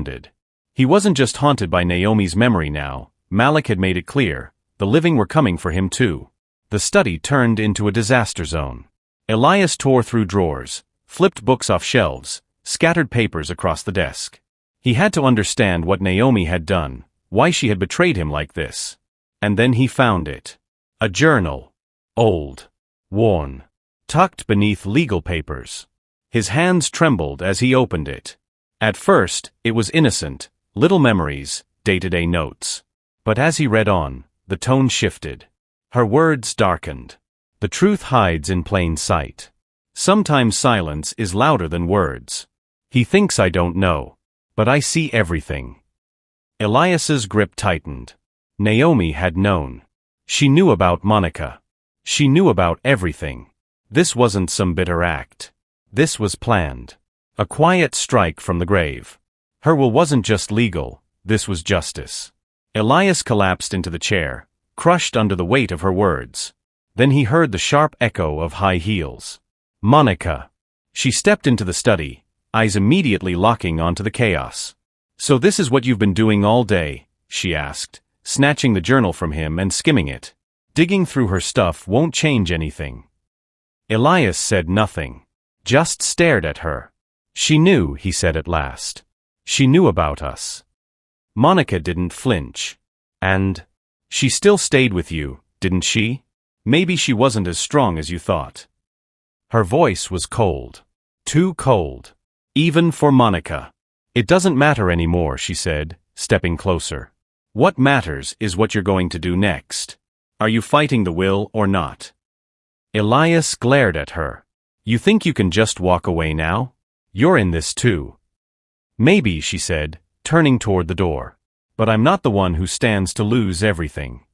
responded. He wasn't just haunted by Naomi's memory now. Malik had made it clear. The living were coming for him too. The study turned into a disaster zone. Elias tore through drawers, flipped books off shelves, scattered papers across the desk. He had to understand what Naomi had done, why she had betrayed him like this. And then he found it. A journal. Old. Worn. Tucked beneath legal papers. His hands trembled as he opened it. At first, it was innocent, little memories, day-to-day notes. But as he read on, the tone shifted. Her words darkened. The truth hides in plain sight. Sometimes silence is louder than words. He thinks I don't know. But I see everything. Elias's grip tightened. Naomi had known. She knew about Monica. She knew about everything. This wasn't some bitter act. This was planned. A quiet strike from the grave. Her will wasn't just legal, this was justice. Elias collapsed into the chair, crushed under the weight of her words. Then he heard the sharp echo of high heels. Monica. She stepped into the study, eyes immediately locking onto the chaos. So this is what you've been doing all day, she asked, snatching the journal from him and skimming it. Digging through her stuff won't change anything. Elias said nothing. Just stared at her. She knew, he said at last. She knew about us. Monica didn't flinch. And she still stayed with you, didn't she? Maybe she wasn't as strong as you thought. Her voice was cold. Too cold. Even for Monica. It doesn't matter anymore, she said, stepping closer. What matters is what you're going to do next. Are you fighting the will or not? Elias glared at her. You think you can just walk away now? You're in this too. Maybe, she said, turning toward the door. But I'm not the one who stands to lose everything.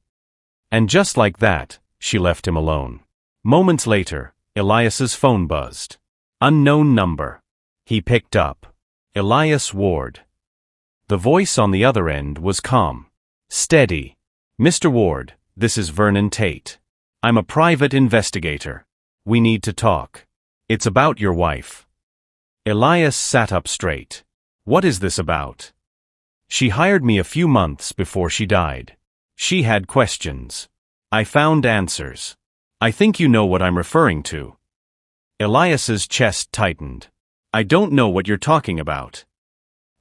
And just like that, she left him alone. Moments later, Elias's phone buzzed. Unknown number. He picked up. Elias Ward. The voice on the other end was calm. Steady. Mr. Ward, this is Vernon Tate. I'm a private investigator. We need to talk. It's about your wife. Elias sat up straight. What is this about? She hired me a few months before she died. She had questions. I found answers. I think you know what I'm referring to. Elias's chest tightened. I don't know what you're talking about.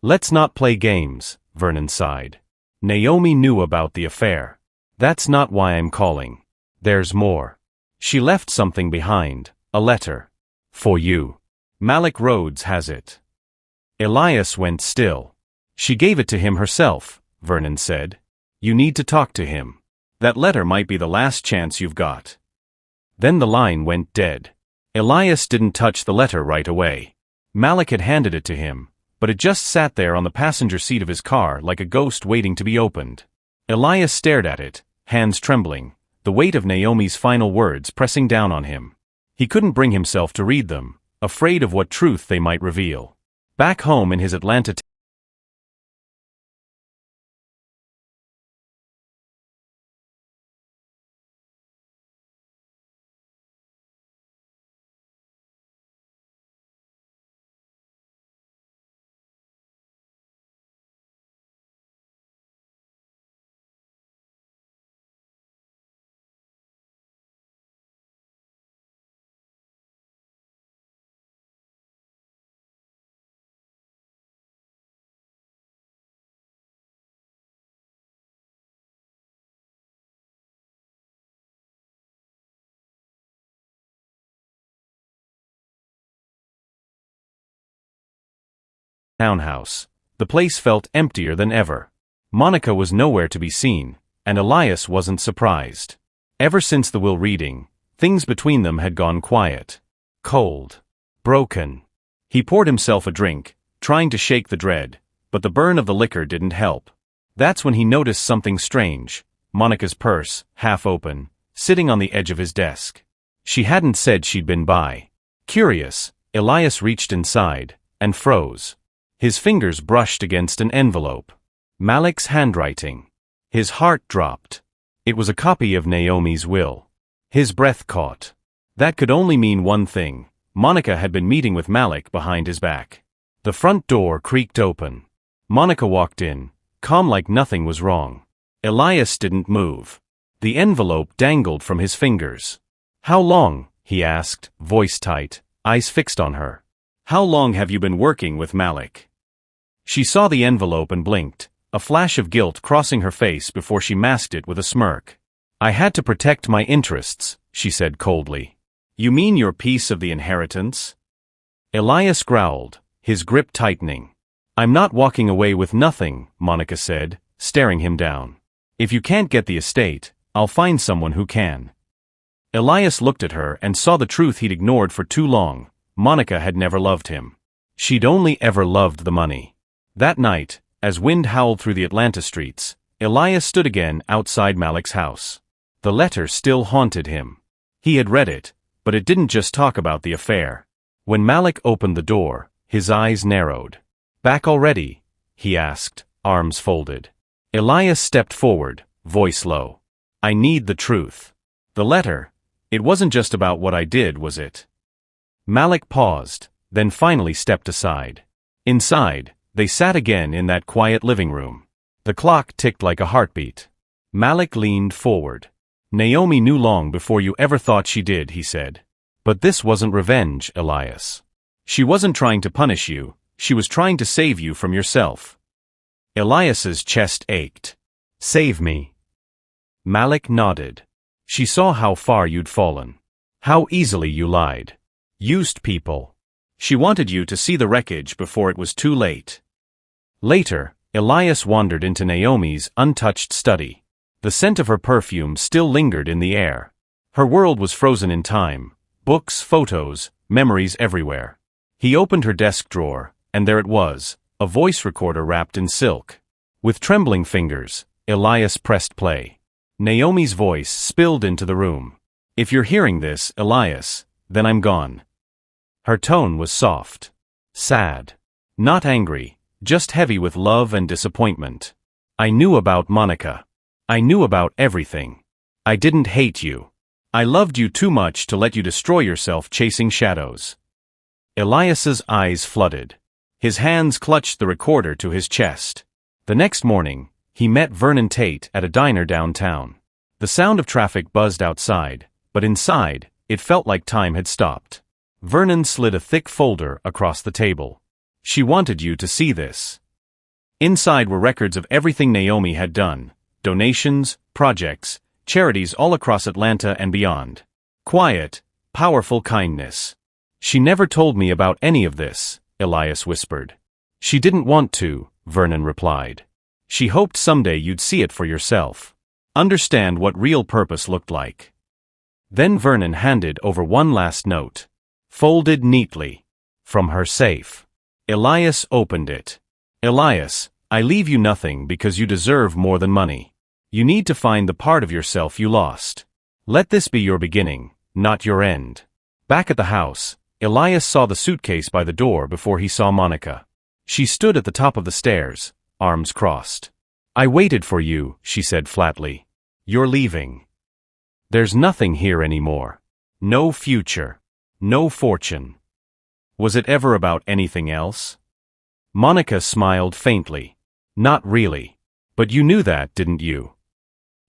Let's not play games, Vernon sighed. Naomi knew about the affair. That's not why I'm calling. There's more. She left something behind, a letter. For you. Malik Rhodes has it. Elias went still. She gave it to him herself, Vernon said. You need to talk to him. That letter might be the last chance you've got. Then the line went dead. Elias didn't touch the letter right away. Malik had handed it to him, but it just sat there on the passenger seat of his car like a ghost waiting to be opened. Elias stared at it, hands trembling, the weight of Naomi's final words pressing down on him. He couldn't bring himself to read them, afraid of what truth they might reveal. Back home in his Atlanta townhouse, the place felt emptier than ever. Monica was nowhere to be seen, and Elias wasn't surprised. Ever since the will reading, things between them had gone quiet. Cold. Broken. He poured himself a drink, trying to shake the dread, but the burn of the liquor didn't help. That's when he noticed something strange. Monica's purse, half open, sitting on the edge of his desk. She hadn't said she'd been by. Curious, Elias reached inside, and froze. His fingers brushed against an envelope. Malik's handwriting. His heart dropped. It was a copy of Naomi's will. His breath caught. That could only mean one thing. Monica had been meeting with Malik behind his back. The front door creaked open. Monica walked in, calm like nothing was wrong. Elias didn't move. The envelope dangled from his fingers. "How long?" he asked, voice tight, eyes fixed on her. "How long have you been working with Malik?" She saw the envelope and blinked, a flash of guilt crossing her face before she masked it with a smirk. "I had to protect my interests," she said coldly. "You mean your piece of the inheritance?" Elias growled, his grip tightening. "I'm not walking away with nothing," Monica said, staring him down. "If you can't get the estate, I'll find someone who can." Elias looked at her and saw the truth he'd ignored for too long. Monica had never loved him. She'd only ever loved the money. That night, as wind howled through the Atlanta streets, Elias stood again outside Malik's house. The letter still haunted him. He had read it, but it didn't just talk about the affair. When Malik opened the door, his eyes narrowed. "Back already?" he asked, arms folded. Elias stepped forward, voice low. "I need the truth." "The letter? It wasn't just about what I did, was it?" Malik paused, then finally stepped aside. Inside, they sat again in that quiet living room. The clock ticked like a heartbeat. Malik leaned forward. "Naomi knew long before you ever thought she did," he said. "But this wasn't revenge, Elias. She wasn't trying to punish you, she was trying to save you from yourself." Elias's chest ached. "Save me." Malik nodded. "She saw how far you'd fallen. How easily you lied. Used people. She wanted you to see the wreckage before it was too late." Later, Elias wandered into Naomi's untouched study. The scent of her perfume still lingered in the air. Her world was frozen in time, books, photos, memories everywhere. He opened her desk drawer, and there it was, a voice recorder wrapped in silk. With trembling fingers, Elias pressed play. Naomi's voice spilled into the room. "If you're hearing this, Elias, then I'm gone." Her tone was soft. Sad. Not angry, just heavy with love and disappointment. "I knew about Monica. I knew about everything. I didn't hate you. I loved you too much to let you destroy yourself chasing shadows." Elias's eyes flooded. His hands clutched the recorder to his chest. The next morning, he met Vernon Tate at a diner downtown. The sound of traffic buzzed outside, but inside, it felt like time had stopped. Vernon slid a thick folder across the table. "She wanted you to see this." Inside were records of everything Naomi had done, donations, projects, charities all across Atlanta and beyond. Quiet, powerful kindness. "She never told me about any of this," Elias whispered. "She didn't want to," Vernon replied. "She hoped someday you'd see it for yourself. Understand what real purpose looked like." Then Vernon handed over one last note. Folded neatly. From her safe. Elias opened it. "Elias, I leave you nothing because you deserve more than money. You need to find the part of yourself you lost. Let this be your beginning, not your end." Back at the house, Elias saw the suitcase by the door before he saw Monica. She stood at the top of the stairs, arms crossed. "I waited for you," she said flatly. "You're leaving. There's nothing here anymore. No future. No fortune." "Was it ever about anything else?" Monica smiled faintly. "Not really. But you knew that, didn't you?"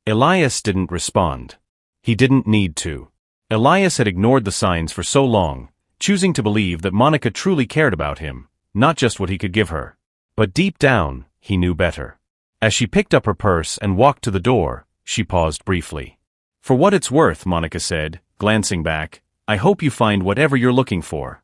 Elias didn't respond. He didn't need to. Elias had ignored the signs for so long, choosing to believe that Monica truly cared about him, not just what he could give her. But deep down, he knew better. As she picked up her purse and walked to the door, she paused briefly. "For what it's worth," Monica said, glancing back, "I hope you find whatever you're looking for."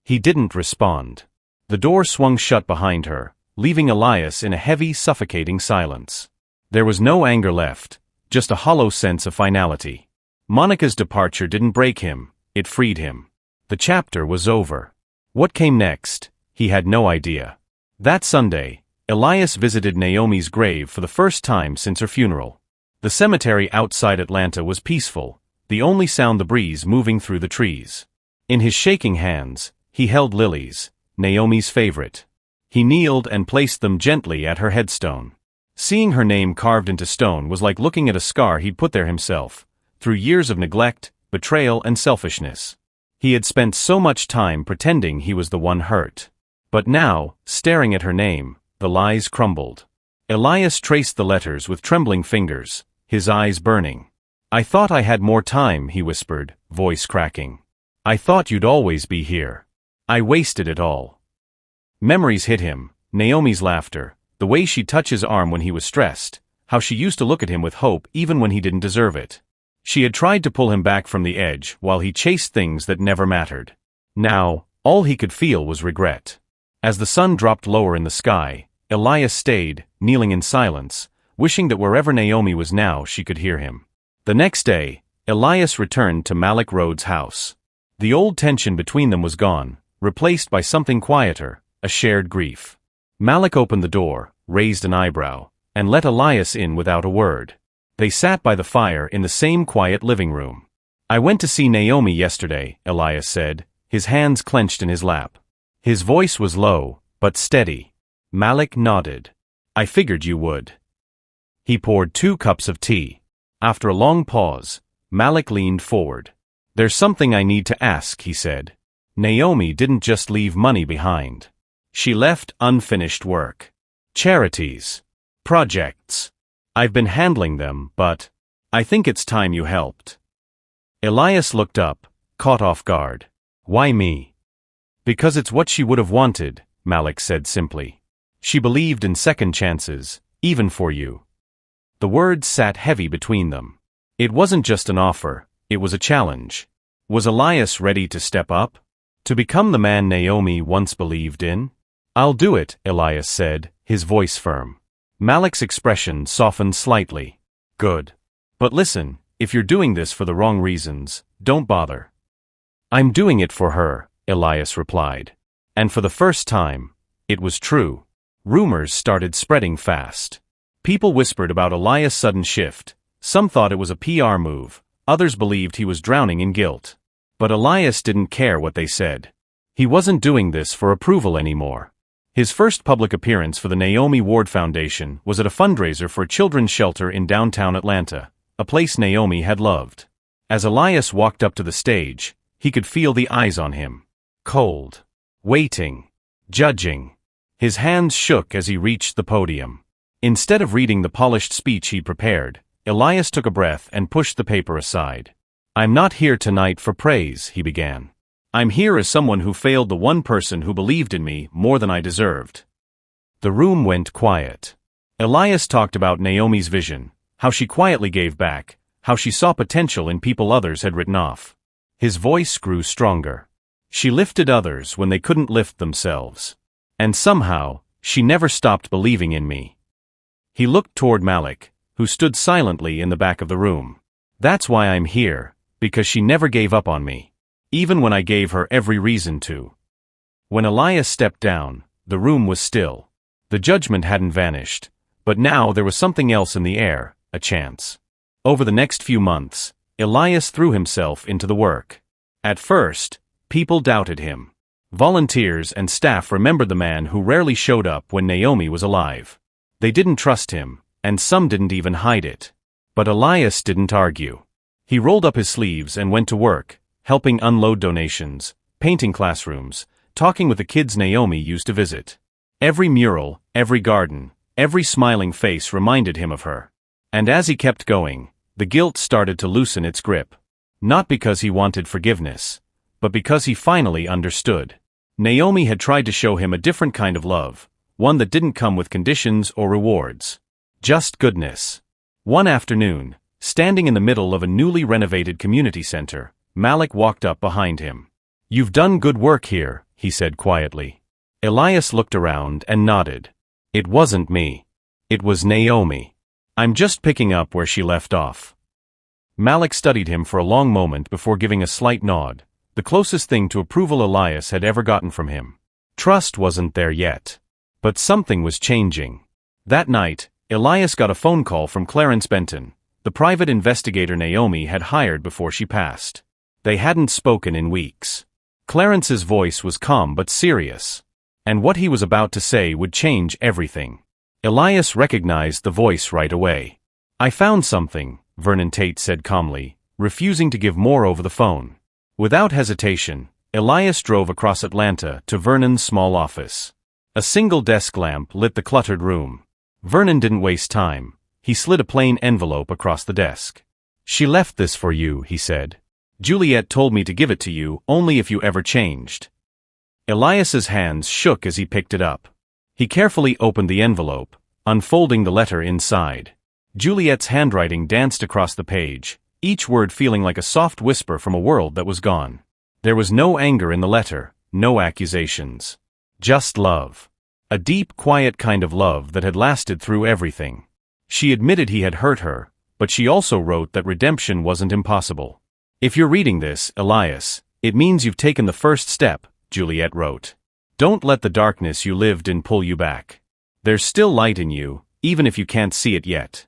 He didn't respond. The door swung shut behind her, leaving Elias in a heavy, suffocating silence. There was no anger left, just a hollow sense of finality. Monica's departure didn't break him, it freed him. The chapter was over. What came next, he had no idea. That Sunday, Elias visited Naomi's grave for the first time since her funeral. The cemetery outside Atlanta was peaceful, the only sound the breeze moving through the trees. In his shaking hands, he held lilies, Naomi's favorite. He kneeled and placed them gently at her headstone. Seeing her name carved into stone was like looking at a scar he'd put there himself, through years of neglect, betrayal, and selfishness. He had spent so much time pretending he was the one hurt. But now, staring at her name, The lies crumbled. Elias traced the letters with trembling fingers, his eyes burning. "I thought I had more time," he whispered, voice cracking. "I thought you'd always be here. I wasted it all." Memories hit him, Naomi's laughter, the way she'd touch his arm when he was stressed, how she used to look at him with hope even when he didn't deserve it. She had tried to pull him back from the edge while he chased things that never mattered. Now, all he could feel was regret. As the sun dropped lower in the sky, Elias stayed, kneeling in silence, wishing that wherever Naomi was now she could hear him. The next day, Elias returned to Malik Road's house. The old tension between them was gone, replaced by something quieter, a shared grief. Malik opened the door, raised an eyebrow, and let Elias in without a word. They sat by the fire in the same quiet living room. "I went to see Naomi yesterday," Elias said, his hands clenched in his lap. His voice was low, but steady. Malik nodded. "I figured you would." He poured 2 cups of tea. After a long pause, Malik leaned forward. "There's something I need to ask," he said. "Naomi didn't just leave money behind. She left unfinished work. Charities. Projects. I've been handling them, but I think it's time you helped." Elias looked up, caught off guard. "Why me?" "Because it's what she would have wanted," Malik said simply. "She believed in second chances, even for you." The words sat heavy between them. It wasn't just an offer, it was a challenge. Was Elias ready to step up? To become the man Naomi once believed in? "I'll do it," Elias said, his voice firm. Malik's expression softened slightly. "Good. But listen, if you're doing this for the wrong reasons, don't bother." "I'm doing it for her," Elias replied. And for the first time, it was true. Rumors started spreading fast. People whispered about Elias' sudden shift. Some thought it was a PR move, others believed he was drowning in guilt. But Elias didn't care what they said. He wasn't doing this for approval anymore. His first public appearance for the Naomi Ward Foundation was at a fundraiser for a children's shelter in downtown Atlanta, a place Naomi had loved. As Elias walked up to the stage, he could feel the eyes on him. Cold. Waiting. Judging. His hands shook as he reached the podium. Instead of reading the polished speech he'd prepared, Elias took a breath and pushed the paper aside. "I'm not here tonight for praise," he began. "I'm here as someone who failed the one person who believed in me more than I deserved." The room went quiet. Elias talked about Naomi's vision, how she quietly gave back, how she saw potential in people others had written off. His voice grew stronger. "She lifted others when they couldn't lift themselves. And somehow, she never stopped believing in me." He looked toward Malik, who stood silently in the back of the room. "That's why I'm here, because she never gave up on me. Even when I gave her every reason to." When Elias stepped down, the room was still. The judgment hadn't vanished, but now there was something else in the air, a chance. Over the next few months, Elias threw himself into the work. At first, people doubted him. Volunteers and staff remembered the man who rarely showed up when Naomi was alive. They didn't trust him, and some didn't even hide it. But Elias didn't argue. He rolled up his sleeves and went to work, helping unload donations, painting classrooms, talking with the kids Naomi used to visit. Every mural, every garden, every smiling face reminded him of her. And as he kept going, the guilt started to loosen its grip. Not because he wanted forgiveness, but because he finally understood. Naomi had tried to show him a different kind of love, one that didn't come with conditions or rewards. Just goodness. One afternoon, standing in the middle of a newly renovated community center, Malik walked up behind him. "You've done good work here," he said quietly. Elias looked around and nodded. "It wasn't me. It was Naomi. I'm just picking up where she left off." Malik studied him for a long moment before giving a slight nod, the closest thing to approval Elias had ever gotten from him. Trust wasn't there yet. But something was changing. That night, Elias got a phone call from Clarence Benton, the private investigator Naomi had hired before she passed. They hadn't spoken in weeks. Clarence's voice was calm but serious. And what he was about to say would change everything. Elias recognized the voice right away. "I found something," Vernon Tate said calmly, refusing to give more over the phone. Without hesitation, Elias drove across Atlanta to Vernon's small office. A single desk lamp lit the cluttered room. Vernon didn't waste time. He slid a plain envelope across the desk. "She left this for you," he said. "Juliet told me to give it to you only if you ever changed." Elias's hands shook as he picked it up. He carefully opened the envelope, unfolding the letter inside. Juliet's handwriting danced across the page, each word feeling like a soft whisper from a world that was gone. There was no anger in the letter, no accusations. Just love. A deep, quiet kind of love that had lasted through everything. She admitted he had hurt her, but she also wrote that redemption wasn't impossible. "If you're reading this, Elias, it means you've taken the first step," Juliet wrote. "Don't let the darkness you lived in pull you back. There's still light in you, even if you can't see it yet."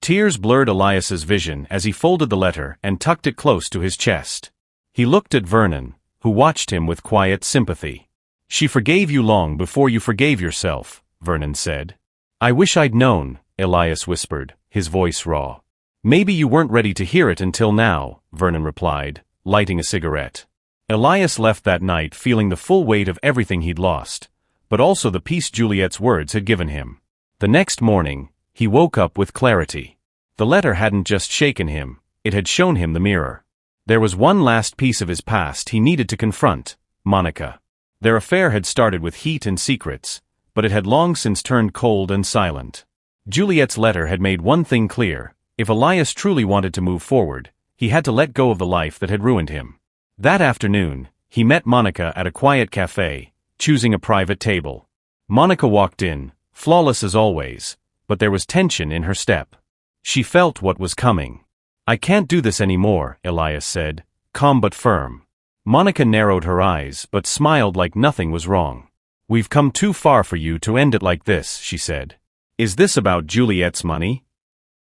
Tears blurred Elias's vision as he folded the letter and tucked it close to his chest. He looked at Vernon, who watched him with quiet sympathy. "She forgave you long before you forgave yourself," Vernon said. "I wish I'd known," Elias whispered, his voice raw. "Maybe you weren't ready to hear it until now," Vernon replied, lighting a cigarette. Elias left that night feeling the full weight of everything he'd lost, but also the peace Juliet's words had given him. The next morning, he woke up with clarity. The letter hadn't just shaken him, it had shown him the mirror. There was one last piece of his past he needed to confront: Monica. Their affair had started with heat and secrets, but it had long since turned cold and silent. Juliet's letter had made one thing clear: if Elias truly wanted to move forward, he had to let go of the life that had ruined him. That afternoon, he met Monica at a quiet cafe, choosing a private table. Monica walked in, flawless as always, but there was tension in her step. She felt what was coming. "I can't do this anymore," Elias said, calm but firm. Monica narrowed her eyes but smiled like nothing was wrong. "We've come too far for you to end it like this," she said. "Is this about Juliet's money?"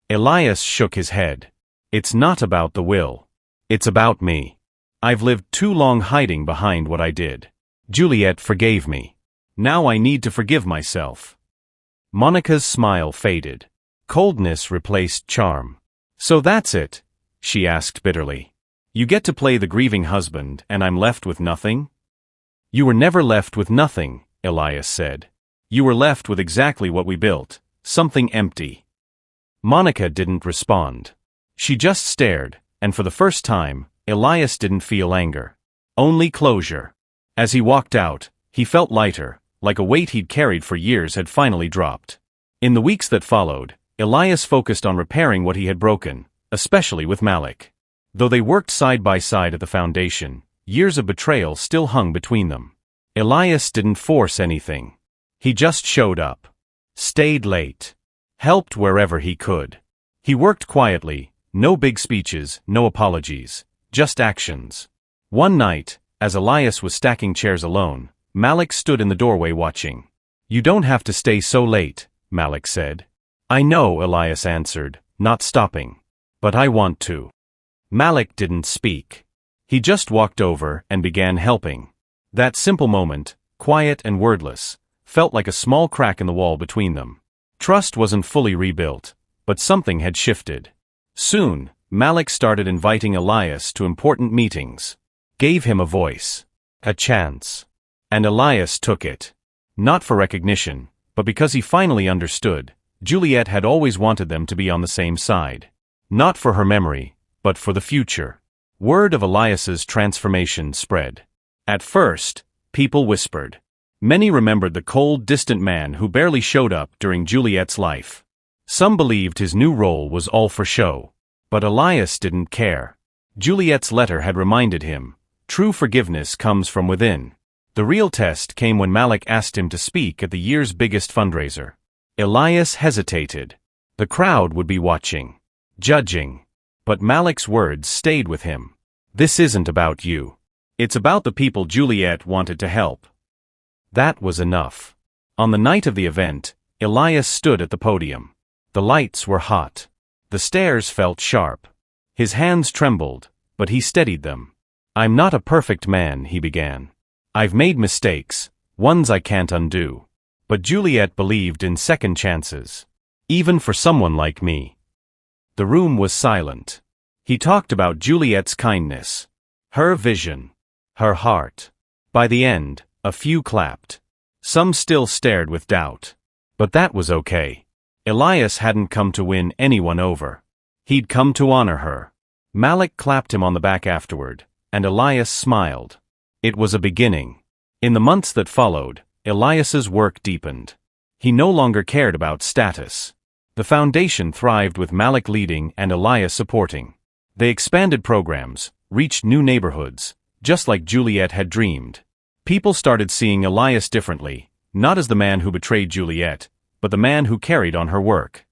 Elias shook his head. "It's not about the will. It's about me. I've lived too long hiding behind what I did. Juliet forgave me. Now I need to forgive myself." Monica's smile faded. Coldness replaced charm. "So that's it?" she asked bitterly. "You get to play the grieving husband and I'm left with nothing?" "You were never left with nothing," Elias said. "You were left with exactly what we built, something empty." Monica didn't respond. She just stared, and for the first time, Elias didn't feel anger. Only closure. As he walked out, he felt lighter, like a weight he'd carried for years had finally dropped. In the weeks that followed, Elias focused on repairing what he had broken, especially with Malik. Though they worked side by side at the foundation, years of betrayal still hung between them. Elias didn't force anything. He just showed up. Stayed late. Helped wherever he could. He worked quietly, no big speeches, no apologies. Just actions. One night, as Elias was stacking chairs alone, Malik stood in the doorway watching. "You don't have to stay so late," Malik said. "I know," Elias answered, not stopping. "But I want to." Malik didn't speak. He just walked over and began helping. That simple moment, quiet and wordless, felt like a small crack in the wall between them. Trust wasn't fully rebuilt, but something had shifted. Soon, Malik started inviting Elias to important meetings. Gave him a voice. A chance. And Elias took it. Not for recognition, but because he finally understood. Juliet had always wanted them to be on the same side. Not for her memory, but for the future. Word of Elias's transformation spread. At first, people whispered. Many remembered the cold, distant man who barely showed up during Juliet's life. Some believed his new role was all for show. But Elias didn't care. Juliet's letter had reminded him, true forgiveness comes from within. The real test came when Malik asked him to speak at the year's biggest fundraiser. Elias hesitated. The crowd would be watching. Judging. But Malik's words stayed with him. "This isn't about you. It's about the people Juliet wanted to help." That was enough. On the night of the event, Elias stood at the podium. The lights were hot. The stairs felt sharp. His hands trembled, but he steadied them. "I'm not a perfect man," he began. "I've made mistakes, ones I can't undo. But Juliet believed in second chances. Even for someone like me." The room was silent. He talked about Juliet's kindness. Her vision. Her heart. By the end, a few clapped. Some still stared with doubt. But that was okay. Elias hadn't come to win anyone over. He'd come to honor her. Malik clapped him on the back afterward, and Elias smiled. It was a beginning. In the months that followed, Elias's work deepened. He no longer cared about status. The foundation thrived with Malik leading and Elias supporting. They expanded programs, reached new neighborhoods, just like Juliet had dreamed. People started seeing Elias differently, not as the man who betrayed Juliet, but the man who carried on her work.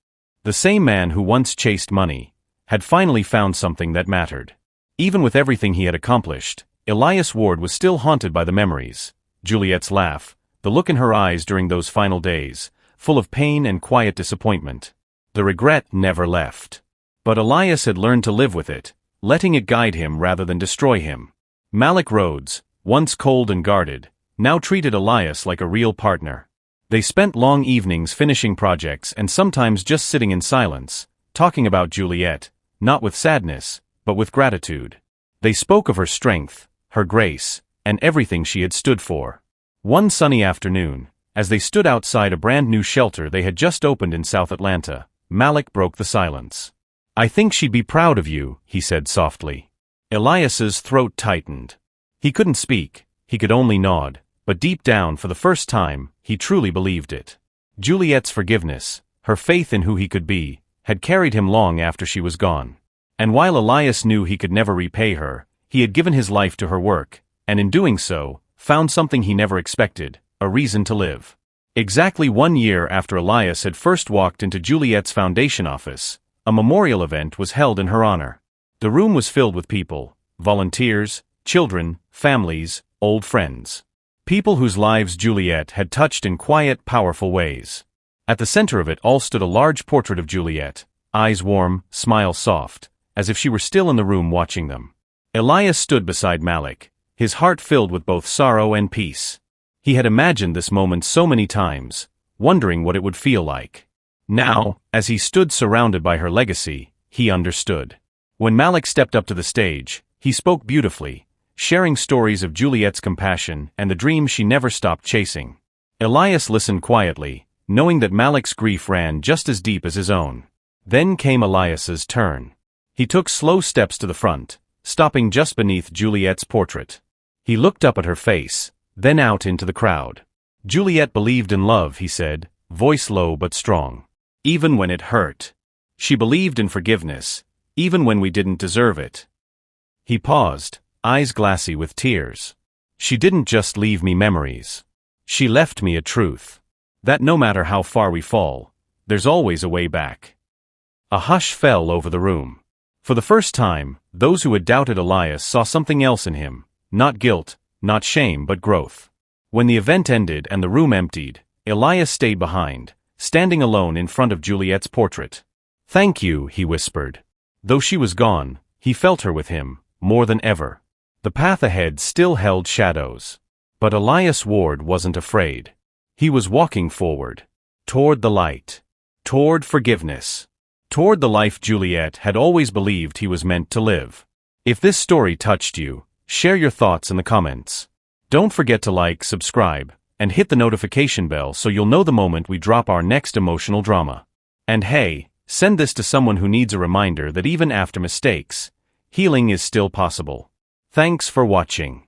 The same man who once chased money had finally found something that mattered. Even with everything he had accomplished, Elias Ward was still haunted by the memories. Juliet's laugh, the look in her eyes during those final days, full of pain and quiet disappointment. The regret never left. But Elias had learned to live with it, letting it guide him rather than destroy him. Malik Rhodes, once cold and guarded, now treated Elias like a real partner. They spent long evenings finishing projects and sometimes just sitting in silence, talking about Juliet, not with sadness, but with gratitude. They spoke of her strength, her grace, and everything she had stood for. One sunny afternoon, as they stood outside a brand new shelter they had just opened in South Atlanta, Malik broke the silence. "I think she'd be proud of you," he said softly. Elias's throat tightened. He couldn't speak, he could only nod, but deep down for the first time, he truly believed it. Juliet's forgiveness, her faith in who he could be, had carried him long after she was gone. And while Elias knew he could never repay her, he had given his life to her work, and in doing so, found something he never expected, a reason to live. Exactly 1 year after Elias had first walked into Juliet's foundation office, a memorial event was held in her honor. The room was filled with people, volunteers, children, families, old friends. People whose lives Juliet had touched in quiet, powerful ways. At the center of it all stood a large portrait of Juliet, eyes warm, smile soft, as if she were still in the room watching them. Elias stood beside Malik, his heart filled with both sorrow and peace. He had imagined this moment so many times, wondering what it would feel like. Now, as he stood surrounded by her legacy, he understood. When Malik stepped up to the stage, he spoke beautifully, sharing stories of Juliet's compassion and the dreams she never stopped chasing. Elias listened quietly, knowing that Malik's grief ran just as deep as his own. Then came Elias's turn. He took slow steps to the front, stopping just beneath Juliet's portrait. He looked up at her face, then out into the crowd. "Juliet believed in love," he said, voice low but strong. "Even when it hurt. She believed in forgiveness, even when we didn't deserve it." He paused, eyes glassy with tears. "She didn't just leave me memories. She left me a truth. That no matter how far we fall, there's always a way back." A hush fell over the room. For the first time, those who had doubted Elias saw something else in him, not guilt, not shame but growth. When the event ended and the room emptied, Elias stayed behind, standing alone in front of Juliet's portrait. "Thank you," he whispered. Though she was gone, he felt her with him, more than ever. The path ahead still held shadows. But Elias Ward wasn't afraid. He was walking forward. Toward the light. Toward forgiveness. Toward the life Juliet had always believed he was meant to live. If this story touched you, share your thoughts in the comments. Don't forget to like, subscribe, and hit the notification bell so you'll know the moment we drop our next emotional drama. And hey, send this to someone who needs a reminder that even after mistakes, healing is still possible. Thanks for watching.